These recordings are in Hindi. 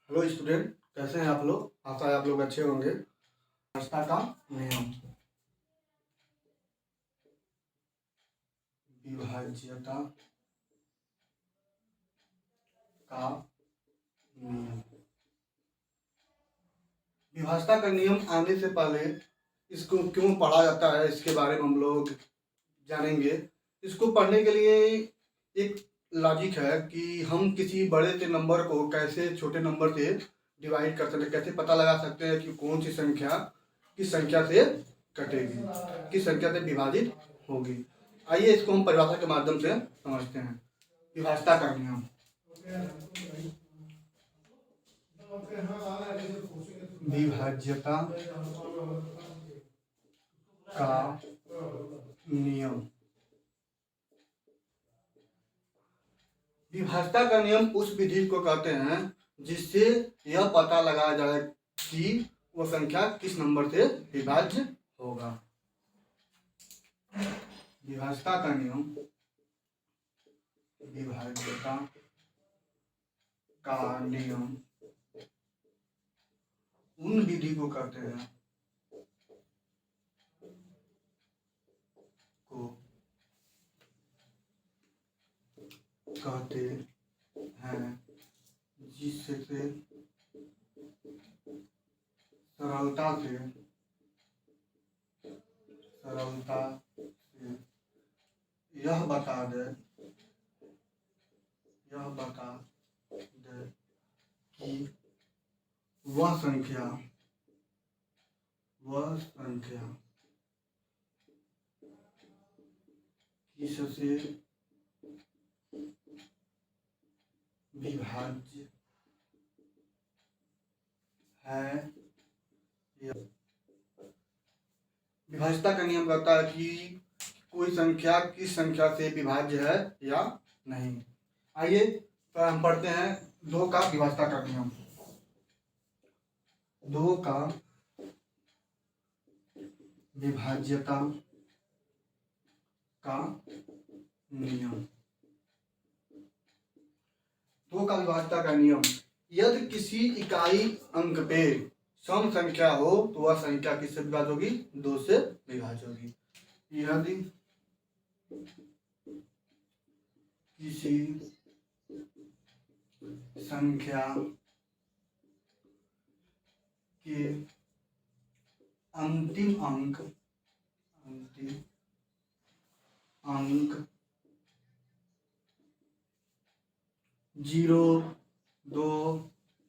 हेलो स्टूडेंट, कैसे हैं आप लोग? आशा है आप लोग अच्छे होंगे। नाश्ता का नियम, विभाज्यता का नियम। विभाज्यता का नियम आने से पहले इसको क्यों पढ़ा जाता है, इसके बारे में हम लोग जानेंगे। इसको पढ़ने के लिए एक लॉजिक है कि हम किसी बड़े से नंबर को कैसे छोटे नंबर से डिवाइड कर सकते हैं, कैसे पता लगा सकते हैं कि कौन सी संख्या किस संख्या से कटेगी, किस संख्या से विभाजित होगी। आइए इसको हम परिभाषा के माध्यम से समझते हैं। विभाज्यता का नियम, विभाज्यता का नियम। विभाज्यता का नियम उस विधि को कहते हैं जिससे यह पता लगाया जाए कि वो संख्या किस नंबर से विभाज्य होगा। विभाज्यता का नियम, विभाज्यता का नियम उन विधि को कहते हैं जिससे सरलता से यह बता दे कि वह संख्या किससे विभाज्य है। विभाज्यता का नियम कहता है कि कोई संख्या किस संख्या से विभाज्य है या नहीं। आइए तो हम पढ़ते हैं दो का विभाज्यता का नियम। दो का विभाज्यता का नियम। दो का विभाज्यता का नियम, यदि किसी इकाई अंक पे सम संख्या हो तो वह संख्या किससे विभाज्य होगी? दो से विभाज्य होगी। यदि किसी संख्या के अंतिम अंक 0, 2,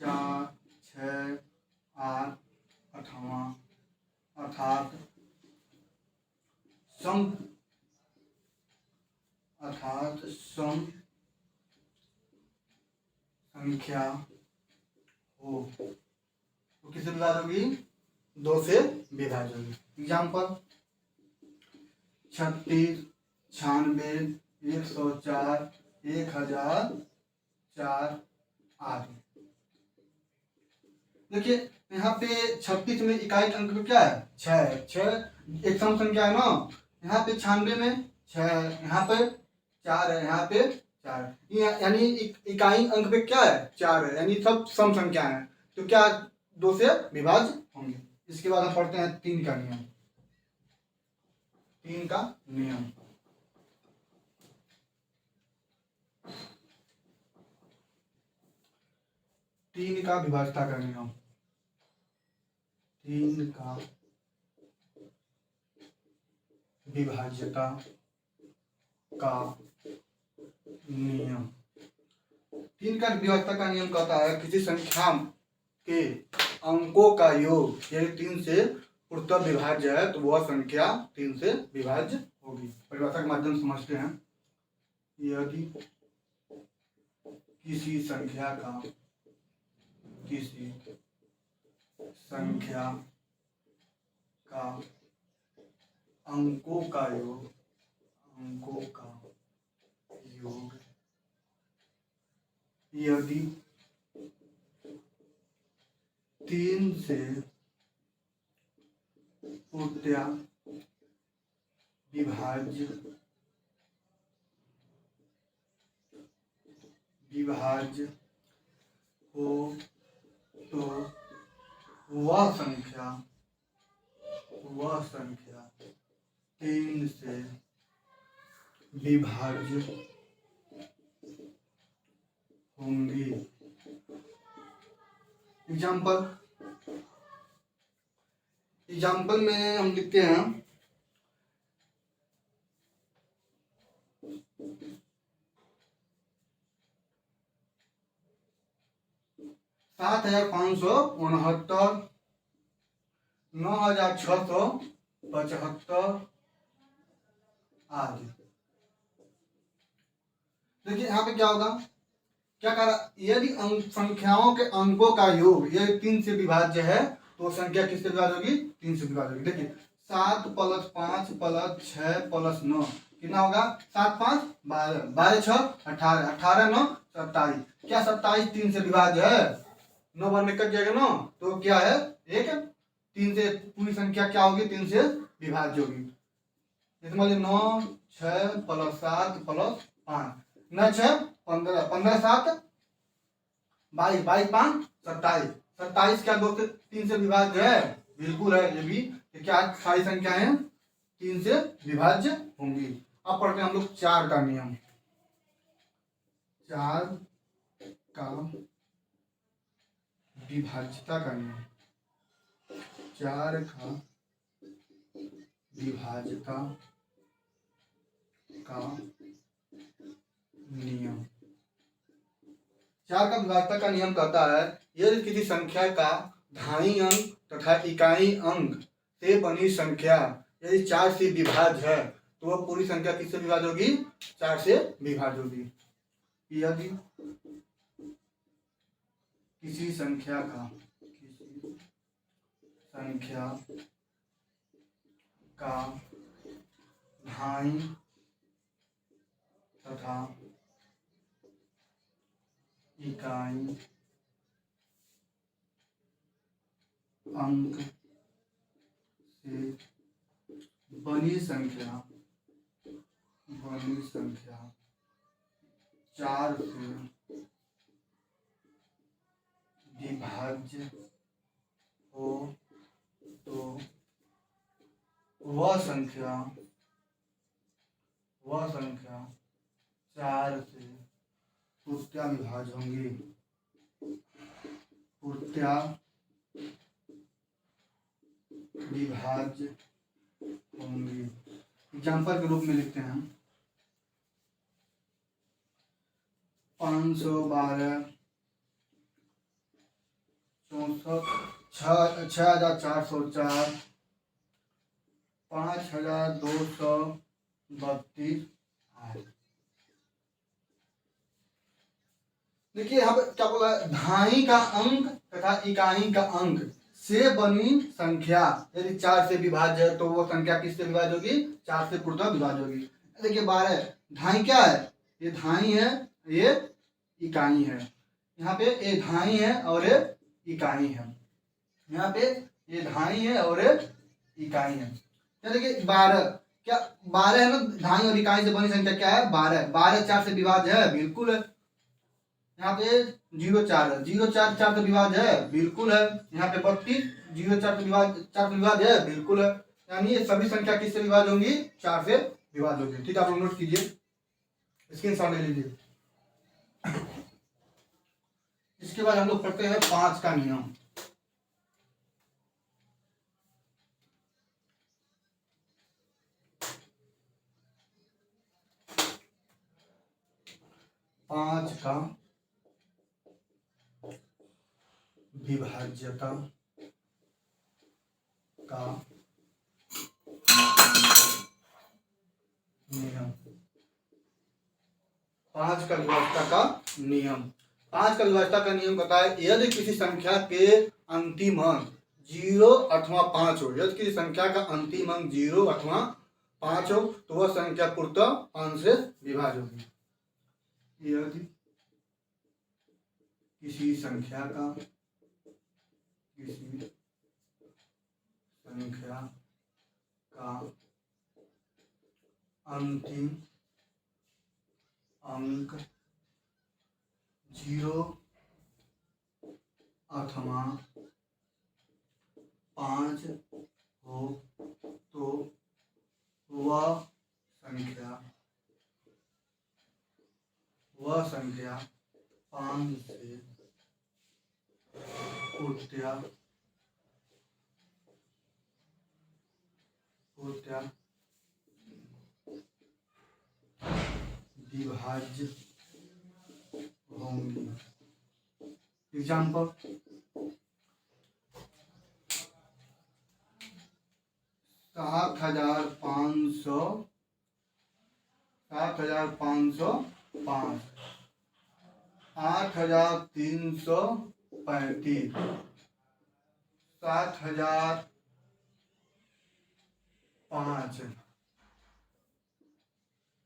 4, 6, 8, 8वां अर्थात सम संख्या हो तो किससे विभाज्य होगी? 2 से विभाज्य होगी। एग्जाम्पल 36, 96, 104, 1004 आदि। देखिए यहाँ पे 36 में इकाई अंक में क्या है? 6 एक सम संख्या है ना। यहाँ पे 96 में 6 है, यहाँ पे 4 है, यहाँ पे 4 है, यानी इकाई अंक पे क्या है? 4 है, यानी सब सम संख्या है तो क्या 2 से विभाज्य होंगे। इसके बाद हम पढ़ते हैं 3 का नियम। 3 का नियम, तीन का विभाज्यता का नियम। 3 का विभाज्यता का नियम। 3 का विभाज्यता का नियम कहता है किसी संख्या के अंकों का योग यदि 3 से पूर्णतः विभाज्य है तो वह संख्या 3 से विभाज्य होगी। परिभाषा के माध्यम से समझते हैं। यदि किसी संख्या का अंकों का योग यदि 3 से पूर्णतया विभाज्य हो वह संख्या 3 से विभाज्य होंगी। एग्जाम्पल में हम लिखते हैं 7,569, 9,675 आदि। देखिए यहाँ पे क्या होगा, क्या कह रहा, यदि संख्याओं के अंकों का योग यदि 3 से विभाज्य है तो संख्या किससे विभाज्य होगी, 3 से विभाज्य होगी। देखिए 7 + 5 + 6 + 9 कितना होगा, 7 × 5 = 12, 12 × 6 = 18, 18 × 9 = 27। क्या 27 3 से विभाज्य है, 9 बार में कट जाएगा ना, तो क्या है, एक 3 से पूरी संख्या क्या होगी, 3 से विभाज्य होगी। जैसे मान लीजिए 9 6 + 7 + 5, 9 6 15, 15 7 22, 22 5 27, 27 क्या 2 से 3 से विभाज्य है, बिल्कुल है ये भी। तो क्या सारी संख्याएं 3 से विभाज्य होंगी। अब पढ़ते हैं हम लोग 4 का नियम। 4 का विभाज्यता का नियम। 4 का विभाज्यता का नियम। 4 का विभाज्यता का नियम कहता है, यदि किसी संख्या का धाई अंक तथा इकाई अंक से बनी संख्या यदि 4 से विभाज्य है तो वह पूरी संख्या किससे विभाज्य होगी, 4 से विभाज्य होगी। यदि किसी संख्या का धाई तथा इकाई अंक से बनी संख्या 4 से विभाज्य हो तो वह संख्या 4 से पूर्णतः विभाज्य होंगी। पूर्णतः विभाज्य होंगी। एग्जाम्पल के रूप में लिखते हैं 512 64 6,404 5,232 आदि। देखिए यहाँ पे क्या बोला है, धाई का अंक तथा इकाई का अंक से बनी संख्या यदि 4 से विभाज्य है तो वो संख्या किससे विभाज्य होगी, 4 से पूर्णतः विभाज्य होगी। देखिए 12 धाई क्या है, ये धाई है, ये इकाई है। यहाँ पे ये धाई है और ये इकाई है। यहाँ पे ये धाई है और ये इकाई है। क्या देखिए 12, क्या 12 है ना, धाई और इकाई से बनी संख्या क्या है, 12। 12 4 से विभाज्य है, बिल्कुल है। यहाँ पे 0 4 है, 0 4 4 से विभाज्य है, बिल्कुल है। यहाँ पे 32 0 4 से विभाज्य है, बिल्कुल है। यानी ये सभी संख्या किससे विभाज्य होंगी, 4 से विभाज्य होंगी। ठीक है, आप लोग नोट कीजिए, स्क्रीनशॉट ले लीजिए। इसके बाद हम लोग पढ़ते हैं 5 का नियम। 5 का विभाज्यता का नियम। 5 का विभाज्यता का नियम। 5 का विभाज्यता का नियम कहता है, यदि किसी संख्या के अंतिम अंक 0 अथवा 5 हो, यदि किसी संख्या का अंतिम अंक 0 अथवा 5 हो तो वह संख्या पूर्णतः 5 से विभाज्य होगी। यदि किसी संख्या का अंतिम अंक 0 अथवा 5 हो तो वह संख्या 5 से कृपया विभाज्य होंगी। एग्जाम्पल, 7,505, 8,335, 7,005,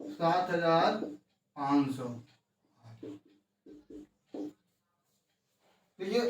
7,500। देखिए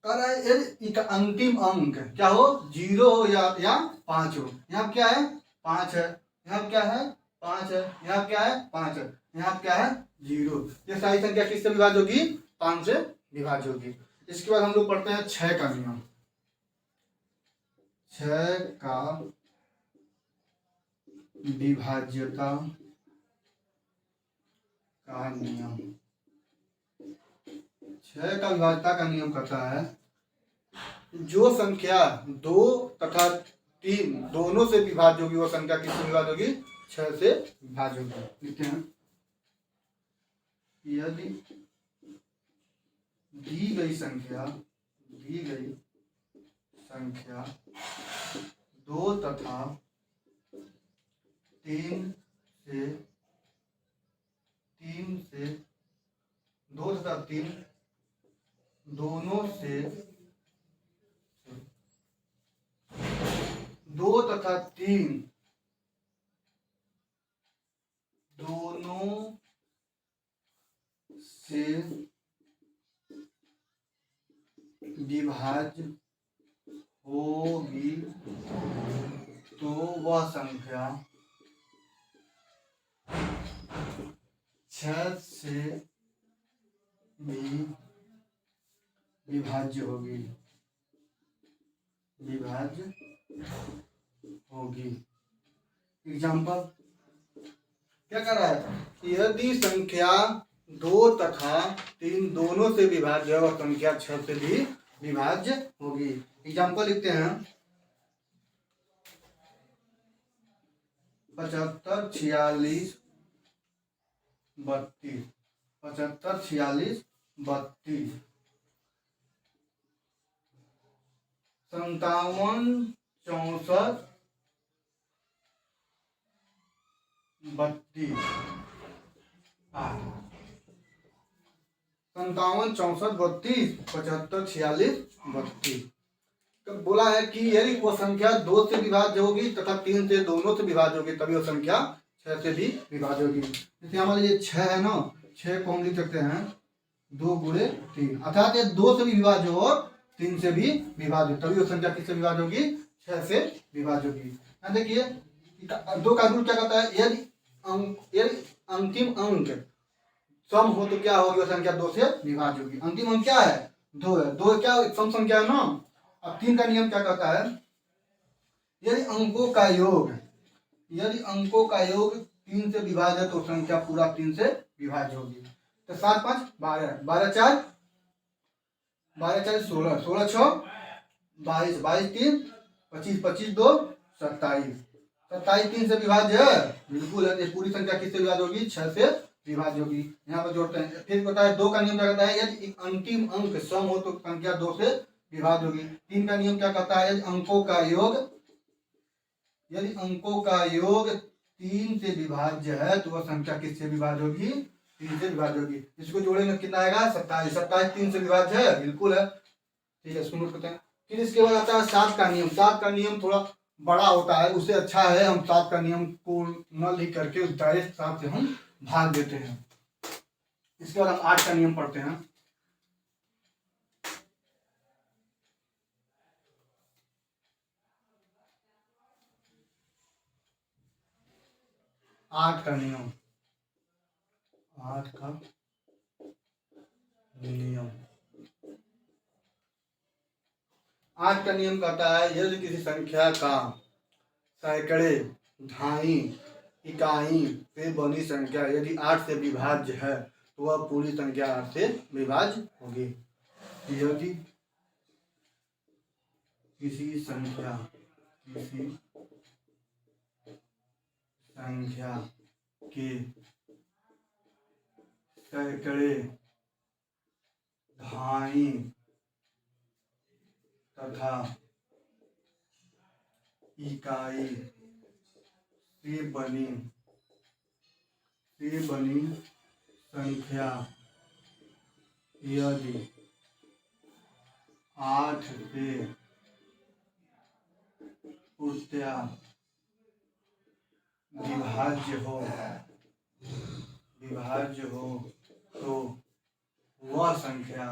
कह रहा है यदि अंतिम अंक क्या हो, 0 हो या 5 हो। यहाँ क्या है, 5 है। यहाँ क्या है, 5 है। यहाँ क्या है, 5 है। यहाँ क्या है, 0। ये सारी संख्या किससे विभाज्य होगी, 5 से विभाज्य होगी। इसके बाद हम लोग पढ़ते हैं 6 का नियम। 6 का विभाज्यता का नियम। 6 का विभाज्यता का नियम कहता है जो संख्या 2 तथा 3 दोनों से विभाज्य होगी वो संख्या किससे विभाज्य होगी, 6 से विभाज्य होगी। लिखते हैं, यदि दी गई संख्या 2 तथा 3 से 2 तथा 3 दोनों से 2 तथा 3 दोनों से विभाज्य होगी तो वह संख्या 6 से भी विभाज्य होगी। एग्जाम्पल क्या कर रहा है, यदि संख्या 2 तथा 3 दोनों से विभाज्य है और संख्या 6 से भी विभाज्य होगी। एग्जाम्पल लिखते हैं, 75, 46, 32, 75, 46, 32, 57, 64, 32, 8, 57, 64, 32, 75, 46, 32। तो बोला है कि यदि वो संख्या 2 से विभाज्य होगी तथा 3 से दोनों से विभाज्य होगी तभी वो संख्या 6 से भी विभाज्य होगी। जैसे हमारे ये 6 है ना, 6 को हम लिख सकते हैं 2 गुणे 3, अर्थात ये 2 से भी विभाज्य हो और 3 से भी विभाज्य तभी वो संख्या किससे विभाज्य होगी, 6 से विभाज्य होगी। यहाँ देखिए 2 का रूल क्या कहता है, यदि अंतिम अंक सम हो तो क्या होगी, वो संख्या 2 से विभाज्य होगी। अंतिम अंक क्या है, 2 है। 2 क्या सम संख्या है ना। अब 3 का नियम क्या कहता है, यदि अंकों का योग 3 से विभाज्य है तो संख्या पूरा 3 से विभाज्य होगी। तो 7, 5, 12, 12, 4, 16, 16, 6, 22, 22, 3, 25, 25, 2, 27, 27 3 से विभाज्य है, बिल्कुल है। पूरी संख्या किससे विभाज्य होगी, 6 से विभाज्य होगी। यहाँ पर जोड़ते हैं, फिर बताया 2 का नियम क्या कहता है, यदि अंतिम अंक सम हो तो संख्या 2 से विभाज्य होगी। 3 का नियम क्या कहता है, यदि अंकों का योग 3 से विभाज्य है तो वह संख्या किससे विभाज्य होगी, 3 से विभाज्य होगी। इसको जोड़ेंगे कितना आएगा, 27, 27 3 से विभाज्य है, बिल्कुल है। ठीक है, इसको नोट करते हैं। फिर इसके बाद आता है 7 का नियम। 7 का नियम थोड़ा बड़ा होता है, उससे अच्छा है हम 7 का नियम को न लिख करके उस डायरेक्ट 7 से हम भाग देते हैं। इसके बाद हम 8 का नियम पढ़ते हैं। 8 का नियम, 8 का नियम 8 का नियम कहता है यदि किसी संख्या का सैकड़े, ढाई, इकाई से बनी संख्या यदि 8 से विभाज्य है तो वह पूरी संख्या 8 से विभाज्य होगी। यदि किसी संख्या के सैकड़े, ढाई तथा इकाई से बनी संख्या यदि 8 से पूर्णतया विभाज्य हो तो वह संख्या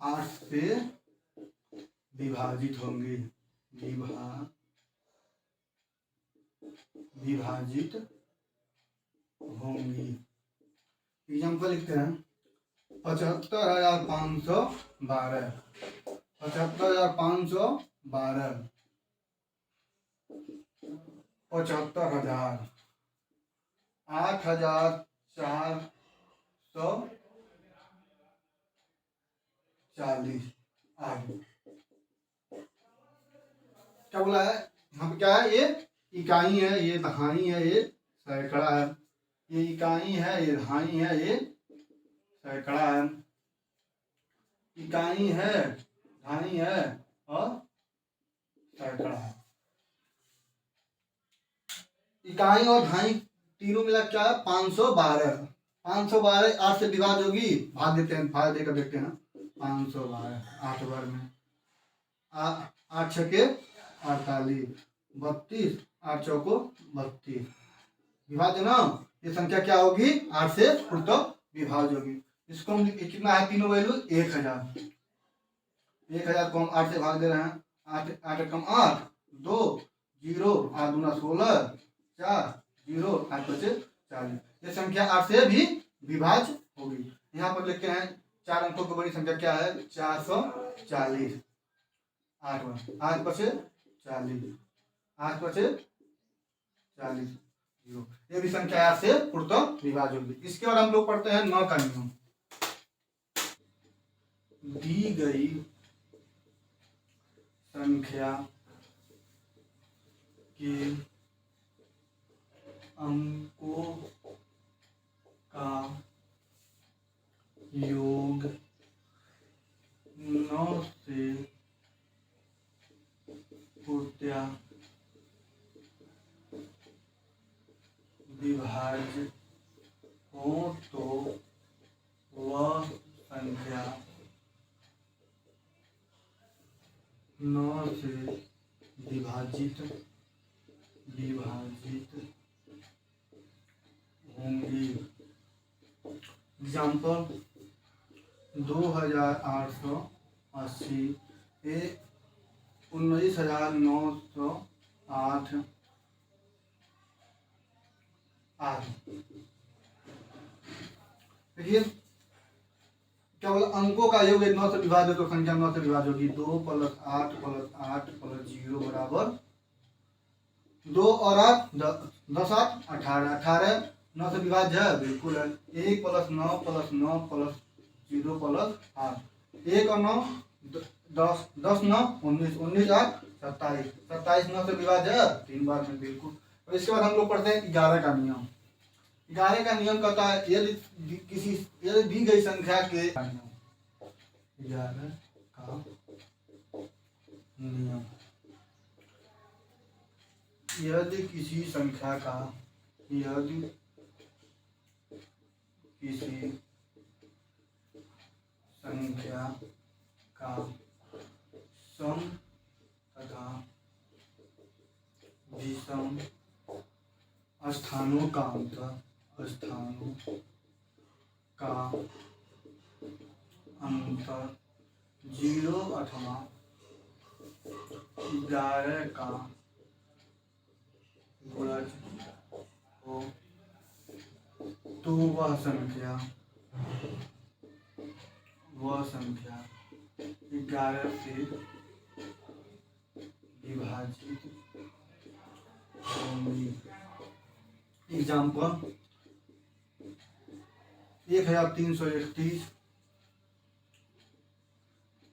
8 से विभाजित होंगी। विभाजित होंगी। एग्जाम्पल लिखते हैं 75,512 75,512 75,000 8,440 आगे क्या बोला है यहाँ पे? क्या है? ये इकाई है, ये दहाई है, ये सैकड़ा है। ये इकाई है, ये दहाई है, ये सैकड़ा है। इकाई है, दहाई है और सैकड़ा है। इकाई और दहाई तीनों मिला क्या है? 512। 512 8 से विभाज्य होगी। भाग देते हैं, भाग देकर देखते हैं। 512 8 बार में 8 छके 48, 32, 8 चौको 32 विभाज्य ना। ये संख्या क्या होगी? 8 से पूर्णतः विभाज्य होगी। इसको हम कितना है? तीनों वैल्यू 1000। 1000 को हम 8 से भाग दे रहे हैं। 8 कम 8 2 0 8 दूना 16 4 0 8 बचे 40। ये संख्या 8 से भी विभाज्य होगी। यहाँ पर लिखते हैं 4 अंकों की बड़ी संख्या क्या है? 440। 8 बचे 40, 8 बचे 40 0। ये भी संख्या 8 से पूर्णतः विभाज्य होगी। इसके बाद हम लोग पढ़ते हैं 9 का नियम। दी गई संख्या के अंकों का योग 9 से पूर्णतया विभाज्य हो तो वह संख्या 9 से विभाजित होंगी। एग्जाम्पल 2880 19,908 आदि। देखिए क्या बोला? अंकों का योग 9 से विभाज्य तो संख्या 9 से विभाज्य होगी। 2 + 8 + 8 + 0 बराबर 2 और 8 10 8 18। 18 9 से विभाज्य है, बिल्कुल है। 1 + 9 + 9 + 0 + 8 1 और 9 10 10 9 19 19 8 27 27 9 से विभाज्य है 3 बार में, बिल्कुल। और इसके बाद हम लोग पढ़ते हैं 11 का नियम। 11 का नियम कहता है यदि दी गई संख्या के 11 का नियम यदि किसी संख्या का सम तथा विषम स्थानों का अंतर 0 अथवा 11 का गुणज हो तो वह संख्या 11 से विभाजित होंगी। एग्जाम्पल 1331,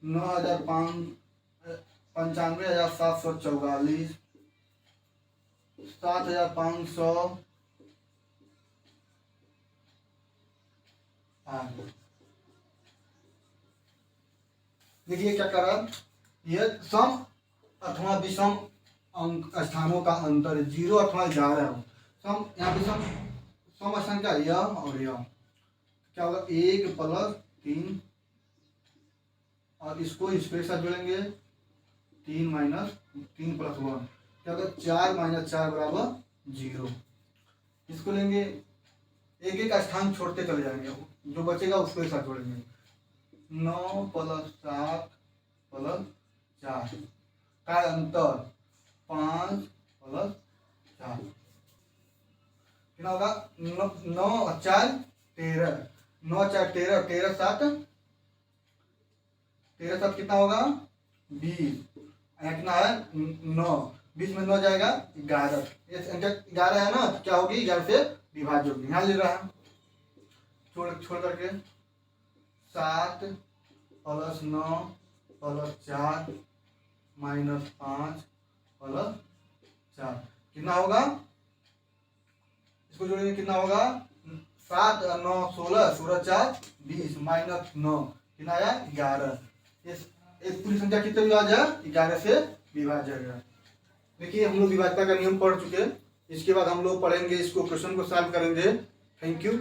95,744, 7,500 देखिए क्या कर रहा है, यह सम अथवा विषम अंक स्थानों का अंतर 0 अथवा 11 हो। सम यहाँ पे सम स्थान क्या, यह और यह, क्या होगा 1 + 3 और इसको इसके साथ जोड़ेंगे 3 - 3 + 1 क्या होगा 4 - 4 = 0। इसको लेंगे, एक एक स्थान छोड़ते चले जाएंगे, जो बचेगा उसको एक साथ जोड़ेंगे 9 + 7 + 4 का अंतर 5 + 4 कितना होगा 9 और 4 13, 9 4 13, 13 7 कितना होगा 20, कितना है 9, 20 में 9 जाएगा 11, ये संख्या 11 है ना, तो क्या होगी 11 से विभाज्य होगी। यहाँ ले रहा है छोड़ करके 7 + 9 + 4 - 5 + 4 कितना होगा, इसको जोड़ेंगे कितना होगा 7 और 9 16, 16 4 20 - 9 कितना आया 11। एक पूरी संख्या कितने विभाज्य है 11 से विभाज्य है। देखिए हम लोग विभाज्यता का नियम पढ़ चुके हैं, इसके बाद हम लोग पढ़ेंगे इसको, क्वेश्चन को सॉल्व करेंगे। Thank you.